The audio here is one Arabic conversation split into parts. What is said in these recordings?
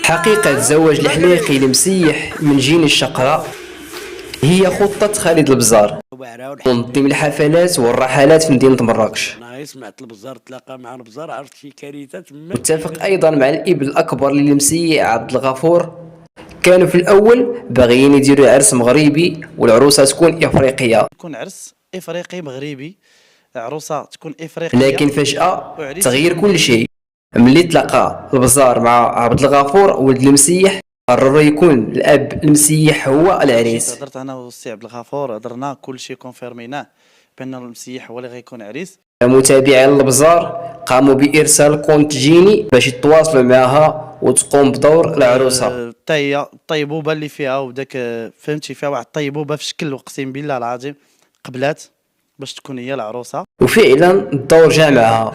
حقيقة الزواج الحقيقي لمسيح من جيل الشقراء هي خطة خالد البزار، منظم الحفلات والرحلات في مدينة مراكش. سمعت البزار تلاقى مع البزار، عرفت شي كارثه تما. متفق أيضا مع الابن الأكبر للمسيح عبد الغفور. كانوا في الأول باغيين يديروا عرس مغربي والعروسة تكون إفريقية، تكون عرس افريقي مغربي، عروسه تكون افريقيه. لكن فجأة تغير كل شيء ملي تلاقى البزار مع عبد الغفور ولد المسيح. قرر يكون الأب المسيح هو العريس. هضرت انا والسي عبد الغفور، هضرنا كل شيء كونفيرميناه بان المسيح هو اللي غيكون عريس. متابعين البزار قاموا بإرسال كونت جيني باش يتواصلوا معها وتقوم بدور العروسة. حتى هي الطيبوبه اللي فيها وداك فهمتي فيها واحد الطيبوبه في شكل، اقسم بالله العظيم قبلات باش تكون هي العروسه. وفعلا الدور جا معها.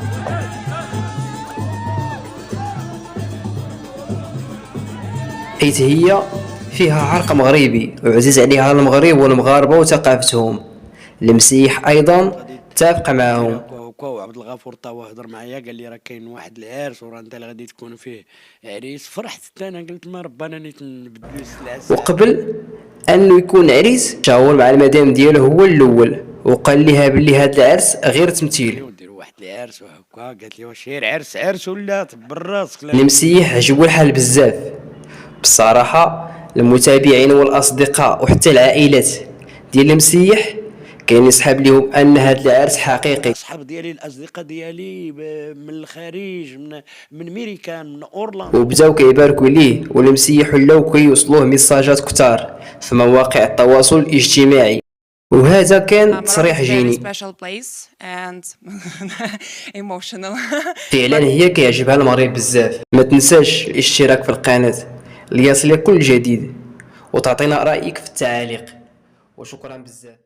حيث هي فيها عرق مغربي وعزيز عليها المغرب والمغاربة وثقافتهم. المسيح أيضا اتفق معهم. عبد الغفور طاوة هضر معايا قال لي راه كاين واحد العرس وراه انت اللي غادي تكون فيه عريس. فرحت حتى انا، قلت ما ربنا نيت نبدلو السلعه. وقبل انه يكون عريس شاور مع المدام ديالو هو الاول وقال لها بلي هذا العرس غير تمثيل. نديروا واحد العرس وهكا. قالت لي واش غير عرس ولا تبر راسك؟ المسيح عجبو الحال بزاف بصراحه. المتابعين والاصدقاء وحتى العائلات ديال المسيح كاين يسحب لهم ان هذا العرس حقيقي. اصحاب ديالي الاصدقاء ديالي من الخارج، من ميريكان، من اورلاندو، وبداو كيباركوا ليه والمسيح ولاو كيوصلوه ميساجات كتار في مواقع التواصل الاجتماعي. وهذا كان تصريح جيني. فعلا هي كيعجبها المغرب بزاف. ما تنساش الاشتراك في القناة ليصلك كل جديد وتعطينا رأيك في التعاليق. وشكرا بزاف.